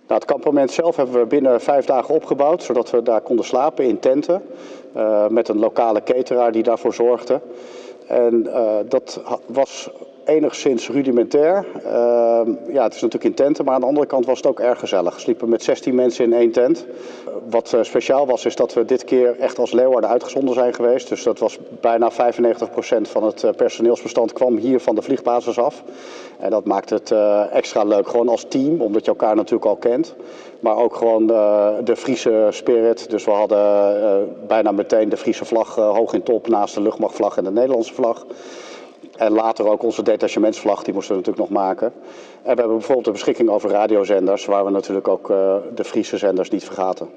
Nou, het kampement zelf hebben we binnen 5 dagen opgebouwd, zodat we daar konden slapen in tenten. Met een lokale cateraar die daarvoor zorgde. En dat was enigszins rudimentair. Ja, het is natuurlijk in tenten, maar aan de andere kant was het ook erg gezellig. We sliepen met 16 mensen in 1 tent. Wat speciaal was, is dat we dit keer echt als Leeuwarden uitgezonden zijn geweest. Dus dat was bijna 95% van het personeelsbestand kwam hier van de vliegbasis af. En dat maakt het extra leuk, gewoon als team, omdat je elkaar natuurlijk al kent. Maar ook gewoon de Friese spirit. Dus we hadden bijna meteen de Friese vlag hoog in top naast de luchtmachtvlag en de Nederlandse vlag. En later ook onze detachementsvlag, die moesten we natuurlijk nog maken. En we hebben bijvoorbeeld de beschikking over radiozenders, waar we natuurlijk ook de Friese zenders niet vergaten.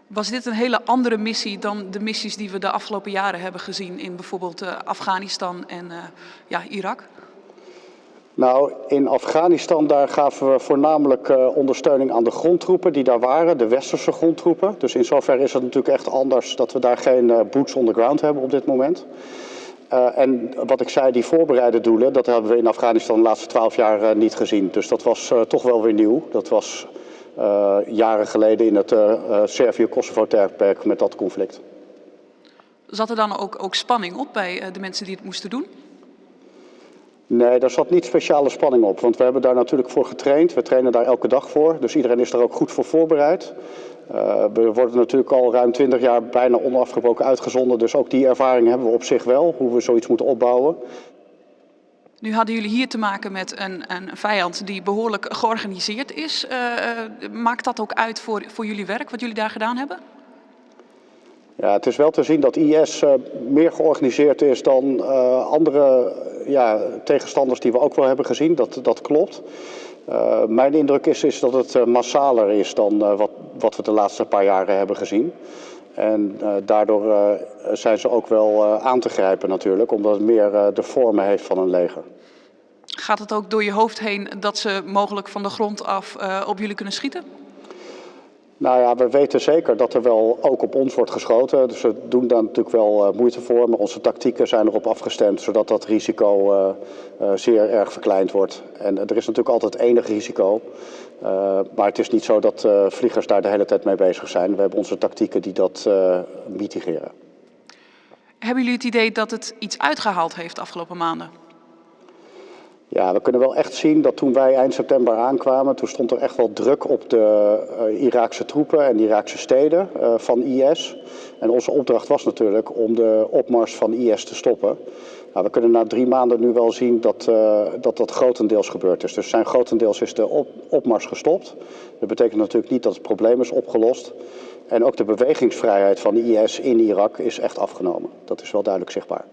Was dit een hele andere missie dan de missies die we de afgelopen jaren hebben gezien in bijvoorbeeld Afghanistan en Irak? Nou, in Afghanistan daar gaven we voornamelijk ondersteuning aan de grondtroepen die daar waren, de westerse grondtroepen. Dus in zoverre is het natuurlijk echt anders dat we daar geen boots on the ground hebben op dit moment. En wat ik zei, die voorbereide doelen, dat hebben we in Afghanistan de laatste 12 jaar niet gezien. Dus dat was toch wel weer nieuw. Dat was jaren geleden in het Servië-Kosovo-tijdperk met dat conflict. Zat er dan ook spanning op bij de mensen die het moesten doen? Nee, daar zat niet speciale spanning op, want we hebben daar natuurlijk voor getraind. We trainen daar elke dag voor, dus iedereen is daar ook goed voor voorbereid. We worden natuurlijk al ruim 20 jaar bijna onafgebroken uitgezonden, dus ook die ervaring hebben we op zich wel, hoe we zoiets moeten opbouwen. Nu hadden jullie hier te maken met een vijand die behoorlijk georganiseerd is. Maakt dat ook uit voor jullie werk, wat jullie daar gedaan hebben? Ja, het is wel te zien dat IS meer georganiseerd is dan andere tegenstanders die we ook wel hebben gezien. Dat klopt. Mijn indruk is dat het massaler is dan wat we de laatste paar jaren hebben gezien. En daardoor zijn ze ook wel aan te grijpen natuurlijk, omdat het meer de vormen heeft van een leger. Gaat het ook door je hoofd heen dat ze mogelijk van de grond af op jullie kunnen schieten? Nou ja, we weten zeker dat er wel ook op ons wordt geschoten. Dus we doen daar natuurlijk wel moeite voor. Maar onze tactieken zijn erop afgestemd, zodat dat risico zeer erg verkleind wordt. En er is natuurlijk altijd enig risico. Maar het is niet zo dat vliegers daar de hele tijd mee bezig zijn. We hebben onze tactieken die dat mitigeren. Hebben jullie het idee dat het iets uitgehaald heeft de afgelopen maanden? Ja, we kunnen wel echt zien dat toen wij eind september aankwamen, toen stond er echt wel druk op de Iraakse troepen en Iraakse steden van IS. En onze opdracht was natuurlijk om de opmars van IS te stoppen. Nou, we kunnen na 3 maanden nu wel zien dat grotendeels gebeurd is. Dus grotendeels is de opmars gestopt. Dat betekent natuurlijk niet dat het probleem is opgelost. En ook de bewegingsvrijheid van de IS in Irak is echt afgenomen. Dat is wel duidelijk zichtbaar.